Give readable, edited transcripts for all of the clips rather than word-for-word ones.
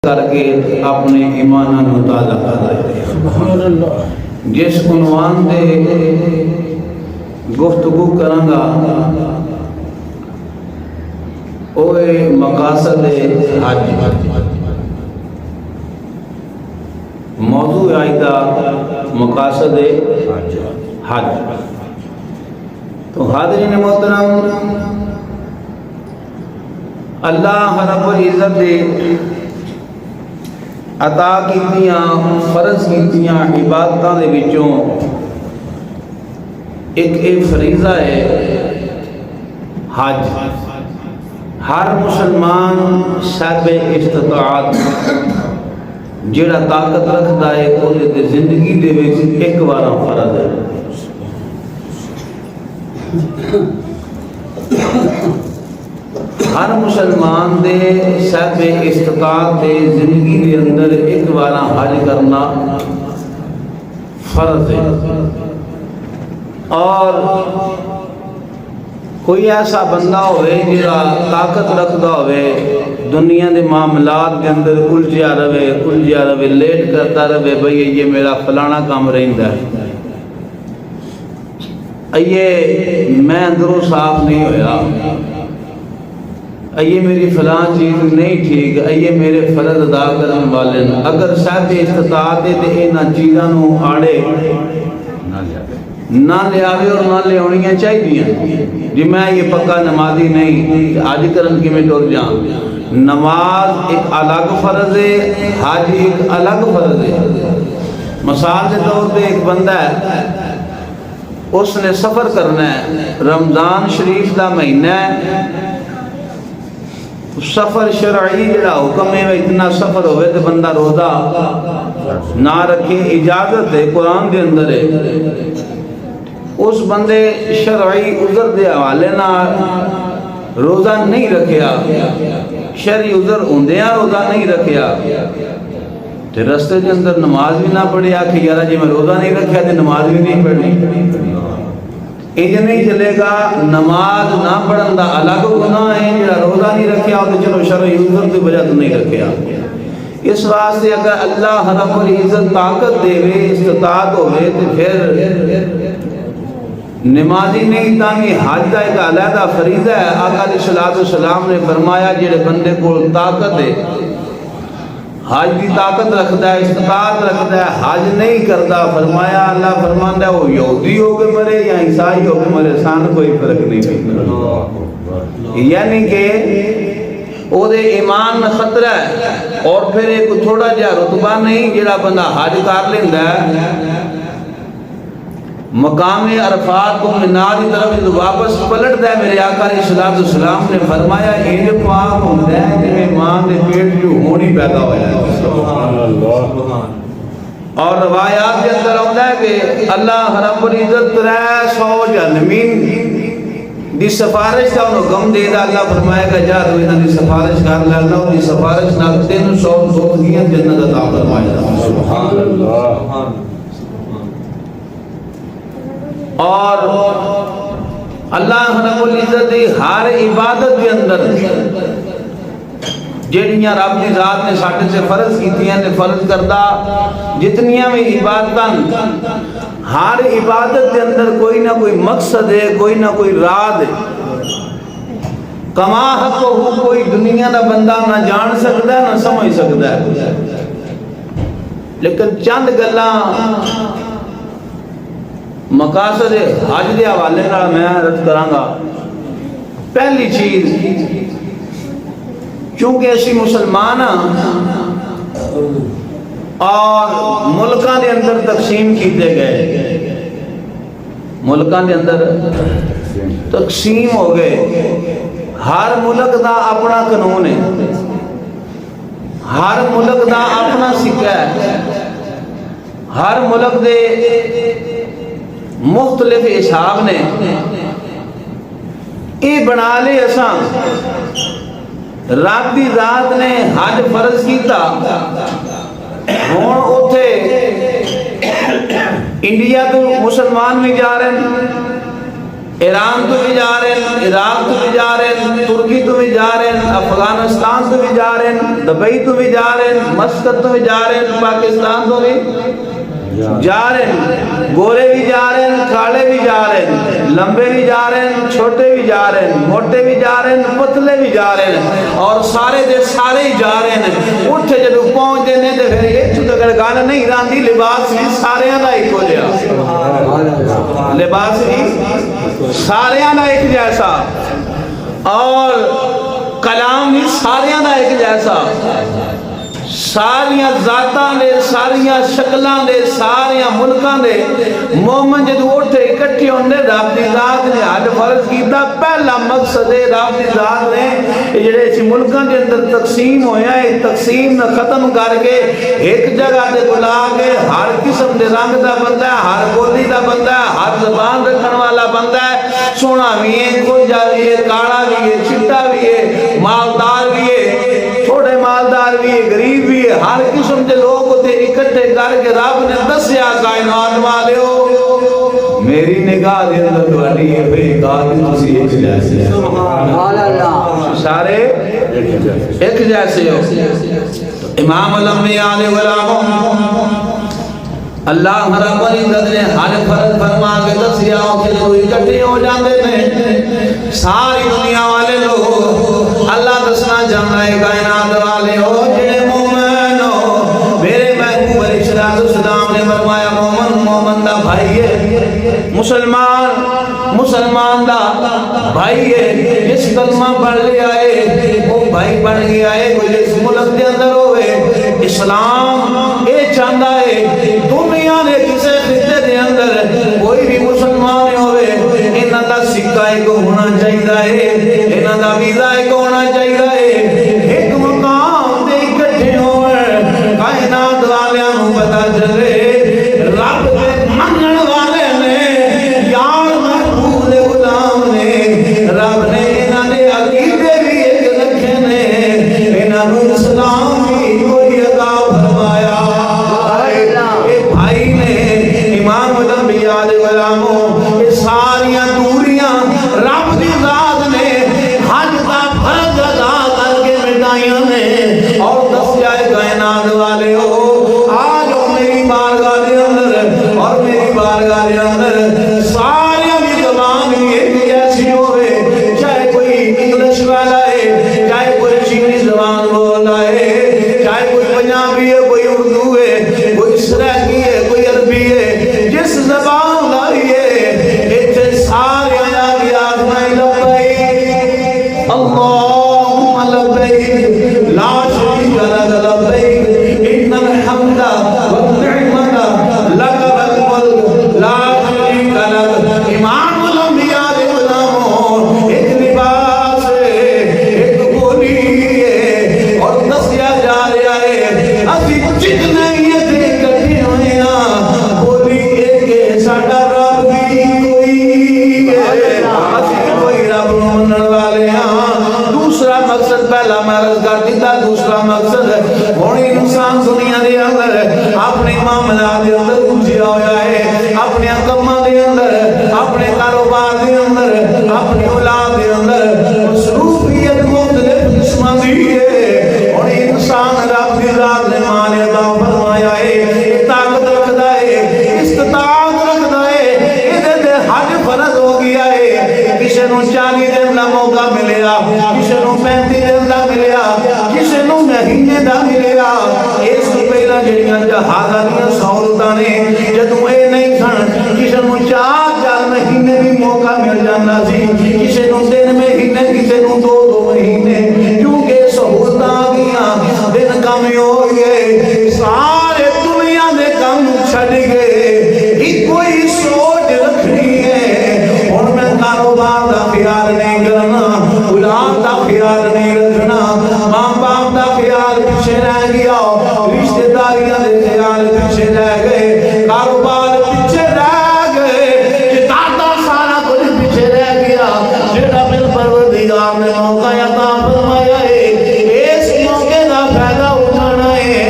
کر کے اپنے ایمان نو تازہ کر رہے ہیں۔ جس عنوان دے گفتگو کرانگا اوے مقاصد حج، موضوع آئیدہ مقاصد حج۔ تو حاضرین محترم، اللہ رب العزت دے عطا کیتیاں فرض کیتیاں عبادتاں دے وچوں ایک فریضہ ہے حج۔ ہر مسلمان صاحب استطاعت جڑا طاقت رکھدا ہے او دے زندگی دے وچ ایک بار فرض ہے۔ ہر مسلمان دے صاحب استطاعت دے زندگی دے اندر ایک بار حج کرنا فرض ہے۔ اور کوئی ایسا بندہ ہوئے جڑا طاقت رکھدا ہوئے، دنیا دے معاملات کے اندر الجھیا رہے، لیٹ کرتا رہے، بھئی یہ میرا فلانا کام رہندا ہے، یہ میں اندروں صاف نہیں ہویا، یہ میری فلاں چیز نہیں ٹھیک، یہ میرے فرض ادا کرنے والے ہیں۔ اگر صاحب استطاعت ہے تو انہاں چیزاں نو آڑے نہ لے آوے اور نہ لے ہونیاں چاہیے۔ جی میں یہ پکا نمازی نہیں، حج کرن کی میں ٹور جاؤں۔ نماز ایک الگ فرض ہے، حج ایک الگ فرض ہے۔ مثال کے طور پہ ایک بندہ ہے، اس نے سفر کرنا ہے، رمضان شریف دا مہینہ ہے، سفر شرعی جڑا حکم ہے اتنا سفر ہوئے تو بندہ روزہ نہ رکھے، اجازت ہے، قرآن دے اندر ہے۔ اس بندے شرعی عذر دے حوالے نہ روزہ نہیں رکھیا، شرعی عذر ہوندیاں روزہ نہیں رکھیا، تو رستے کے اندر نماز بھی نہ پڑھیا کہ یارا جی میں روزہ نہیں رکھیا تو نماز بھی نہیں پڑھنی۔ یہ نہیں چلے گا، نماز نہ پڑھن دا الگ گناہ ہے، جڑا روزہ نہیں رکھیا تو چلو شرعی عذر کی وجہ تو نہیں رکھیا۔ اس واسطے اگر اللہ رب العزت طاقت دے وے، استطاعت ہوئے تو پھر نمازی نہیں تاکہ حج دا ایک علیحدہ فریضہ ہے۔ آقا علیہ السلام نے فرمایا جڑے بندے کو طاقت ہے، حج کی طاقت رکھتا ہے، استطاعت رکھتا ہے، حج نہیں کرتا، فرمایا اللہ فرماندا ہے وہ یہودی ہو کے مرے یا عیسائی ہو کے مرے، سان کوئی فرق نہیں پڑتا۔ یعنی کہ او دے ایمان میں خطرہ ہے۔ اور پھر ایک تھوڑا جہا رتبہ نہیں، جڑا بندہ حج کر لیندا ہے، مقام عرفات کو منا دی طرف واپس پلٹ دے، میرے آقا علیہ السلام نے فرمایا انج پاک ہوندا ہے جویں ماں دے پیٹ جو ہونی پیدا ہویا ہے۔ سبحان اللہ۔ اور روایات کے اندر آتا ہے کہ اللہ رب العزت 300 جہنمین دی سفارش کا انہوں غم دے دا، اللہ فرمائے گا جا تو انہوں دی سفارش کر لے، اللہ دی سفارش نہ 300 دوزخیاں جنت عطا فرمائے گا۔ سبحان اللہ۔ اور اللہ رب العزت دی ہر عبادت کے اندر جڑیاں رب دی ذات نے ساڈے سے فرض کیتیاں نے فرض کردا، جتنیاں بھی عبادتاں، ہر عبادت کے اندر کوئی نہ کوئی مقصد ہے، کوئی نہ کوئی راز ہے۔ کما حق ہو کوئی دنیا دا بندہ نہ جان سکتا ہے نہ سمجھ سکتا ہے، لیکن چند گلاں مقاصد حج دے حوالے نال میں عرض کراں گا۔ پہلی چیز، چونکہ اسی مسلمان اور ملکاں دے اندر تقسیم کیتے گئے، ملکاں دے اندر تقسیم ہو گئے، ہر ملک دا اپنا قانون ہے، ہر ملک دا اپنا سکہ ہے، ہر ملک دے مختلف حساب نے یہ بنا لے۔ اساں رب دی ذات نے حج فرض کیتا، ہن اوتھے انڈیا تو مسلمان بھی جا رہے ہیں، ایران تو بھی جا رہے ہیں، عراق تو بھی جا رہے ہیں، ترکی تو بھی جا رہے ہیں، افغانستان تو بھی جا رہے ہیں، دبئی تو بھی جا رہے ہیں، مسقط تو بھی جا رہے ہیں، پاکستان تو بھی جا رہے ہیں، گورے بھی جا رہے ہیں، کالے بھی جا رہے ہیں، لمبے بھی جا رہے ہیں، چھوٹے بھی جا رہے ہیں، موٹے بھی جا رہے ہیں، پتلے بھی جا رہے ہیں، اور سارے دے سارے ہی جا رہے ہیں۔ اٹھے جدو پہنچ دینے دے پھر یہ چھو تکڑ گانا نہیں راندی، لباس بھی سارے آنا ایک ہو جیا، لباس بھی سارے آنا ایک جیسا، اور کلام بھی سارے آنا ایک جیسا، ساریاں ذاتاں دے، ساریاں شکلاں دے، ساریاں ملکاں دے مومن جدو اٹھے اکٹھے ہوندے، رب دی ذات نے حج فرض کیتا۔ پہلا مقصد ہے رب دی ذات نے جڑے اسی ملکاں دے اندر تقسیم ہویا ہے، تقسیم نہ ختم کر کے ایک جگہ تے بلا کے ہر قسم دے رنگ دا بندہ ہے، ہر بولی دا بندہ ہے، ہر زبان رکھن والا بندہ ہے، سونا بھی ہے، گنجا بھی ہے، کاڑا بھی ہے، چٹا بھی ہے، مالدار بھی ہے، چھوٹے مالدار بھی ہے، غریب بھی ہے، ہر قسم کے لوگ ہوتے اکٹھے کر کے رب نے دسیا کائنات والےو میری نگاہ دے اندر تہاڈی ہے بے نگاہ تسی ایک جیسے سبحان اللہ، سارے ایک جیسے ہو۔ امام الانبیاء علیہ السلام اللہ رب العزت نے ہر فرض فرما کے دسیا کہ لوگ اکٹھے ہو جاندے نے، ساری دنیا والے لوگ اللہ دسنا چاہتا ہے کائنات والے ہو جڑے مومن ہو۔ میرے محبوب علیہ السلام نے فرمایا مومن مومن دا بھائی ہے، مسلمان دا بھائی ہے، جس کلمہ پڑھ لیا ہے وہ بھائی بن گیا ہے۔ کوئی اس ملک دے اندر ہوئے اسلام اے چاہتا ہے دنیا دے کسے خطے دے اندر کوئی بھی مسلمان ہوئے انہاں دا سکہ ایک ہونا چاہیے، انہاں دا ویزا ایک ہونا چاہیے، ایک مقام دے اکٹھے ہوئے کائنات والیاں نوں پتہ چلے رب دے منن والے نے یار محبوب دے غلام نے، رب نے انہاں دے عقیدے بھی ایک رکھے نے، انہاں نوں اسلام بھی کوئی عطا فرمایا۔ اے بھائی نے امام الانبیاء علیہ السلام یہ ساریاں دوریاں رب دی ذات نے حج دا فرض ادا کر کے مٹائیاں نے، اور دسیا کائنات والے ہو آج میری بارگاہ دے اندر اور میری بارگاہ دے اندر سارے دی زبان ایک جیسی ہوئے، چاہے کوئی انگلش والا ہے، چاہے کوئی چینی زبان بولتا ہے، چاہے کوئی پنجابی ہے، کوئی اردو ہے، کوئی سرائکی ہے، کوئی عربی ہے، جس زبان لائی ہے ایتھے سارے آیا گیا آزمائی لبیک اللہم لبیک لا شریک لک لبیک ان الحمد والنعمت لک والملک لا شریک لک۔ امام الانبیاء علیہ السلام ایک لباس ہے، ایک بولی ہے، اور دسیا جا رہا ہے اسی جتنے یہ دیکھ کٹھے ہوئے ہیں بولی ایک ہے، ساڈا رب بھی کوئی ہے، اسی کوئی رب منن والے ہیں۔ دوسرا مقصد پہلا میں عرض کر دیتا، دوسرا مقصد ہونی انسان دنیا دے اندر اپنے معاملات دے اندر الجھیا ہویا ہے، اپنے کماں دے اندر، اپنے کاروبار دے اندر، اپنی اولاد دے اندر مصروفیت مختلف قسماں دی ہے۔ ہونی انسان رب دی ذات نے مانے عطا فرمایا ہے، طاقت رکھدا ہے، استطاعت رکھدا ہے، ادھر دے حج فرض ہو گیا ہے، کسے نوں 40 دن دا موقع ملیا، کسے نوں 35 دن دا ملیا، کسے نوں مہینے دا ملیا۔ اس تو پہلا جڑیاں جہازاں دیاں سہولتاں نے جدوں اے نہیں سن، کسے نوں 4 مہینے بھی موقع مل جاندا سی، کسے نوں 3 مہینے، کسے نوں 2 مہینے، کیونکہ سہولتاں آ گئیاں، دن کم ہو گئے، سارے دنیا دے کم چھڈ گئے، ایک کوئی سوچ رکھنی ہے ہن میں کاروبار دا خیال نہیں کرنا، اولاد دا خیال نہیں رکھنا، ماں باپ دا خیال پیچھے رہ گیا، رشتہ داریاں دے خیال پیچھے رہ گئے، کاروبار پیچھے رہ گئے، دادا سارا کچھ پیچھے رہ گیا، جڑا پھر پروردگار نے موقع عطا فرمایا ہے اس موقع دا فائدہ اٹھانا ہے۔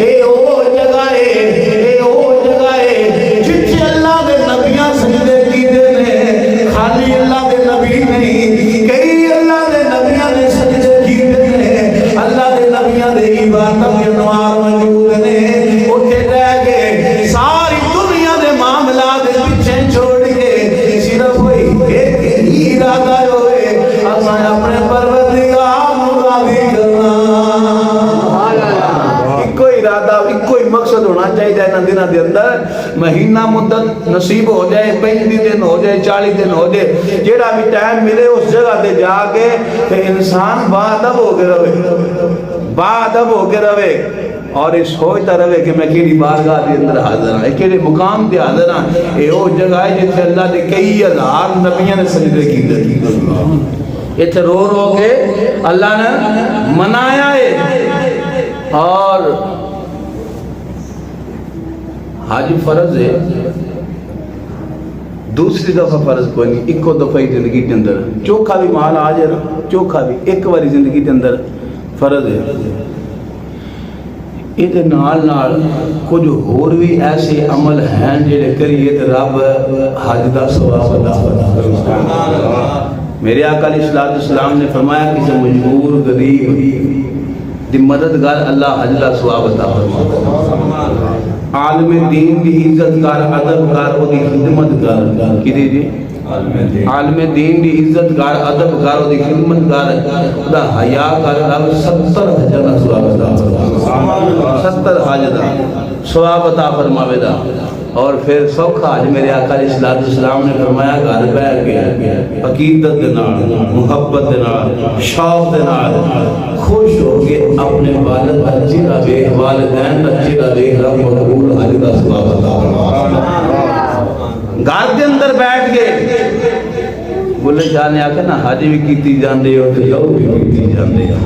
اے او جگہ ہے، جتھے اللہ دے نبیاں سجدے کیتے نے، خالی بیمار موجود نے اٹھے رہ گئے ساری دنیا دے معاملات پیچھے چھوڑ کے صرف وہی ایک ہی ارادہ ہوئے اساں اپنے پروردگار نو راضی کرنا کوئی ارادہ کوئی مقصد ہونا چاہیے ان دنوں دے اندر مہینہ مدت نصیب ہو جائے 35 دن ہو جائے 40 دن ہو جائے جیڑا بھی ٹائم ملے اس جگہ تے جا کے کہ انسان باادب ہو کے رہے اور یہ سوچتا رہے کہ میں کیڑی بارگاہ دے اندر حاضر ہاں کیڑے مقام تے حاضر ہاں یہ وہ جگہ ہے جتھے اللہ دے کئی ہزار نبیوں نے سجدے کیتے اتنے رو رو کے اللہ نے منایا ہے اور حج فرض ہے دوسری دفعہ فرض کوئی نہیں ایک دفعہ ہی زندگی کے اندر چوکھا بھی مال آ جائے چوکھا بھی ایک باری زندگی کے اندر فرض ہے یہ نال کچھ اور بھی ایسے عمل ہیں جڑے کریے تو رب حج دا ثواب عطا فرمائے میرے آقا علیہ الصلوۃ والسلام نے فرمایا کہ مجبور غریب دی مددگار اللہ حج دا ثواب عطا فرمائے عالم دین دی عزت کار ادب کار او دی خدمت کار کی دی جی عالم دین دی عزت کار ادب کار او دی خدمت کار دا حیا کار رب 70 حج دا ثواب عطا فرمائے 70 حج دا ثواب عطا فرماوے دا اور پھر سوکھا حج میرے آقا علیہ الصلوۃ والسلام نے فرمایا گھر بیٹھ کے عقیدت دے نال محبت دے نال شوق دے نال خوش ہو کے اپنے والد کا چہرہ دیکھ والدین کا چہرہ دیکھ رب مقبول حج دا ثواب عطا فرمائے گھر دے اندر بیٹھ کے بولے جانے آکے نا حج بھی کیتی جاندے ہو تے لو بھی کیتی جاندے ہو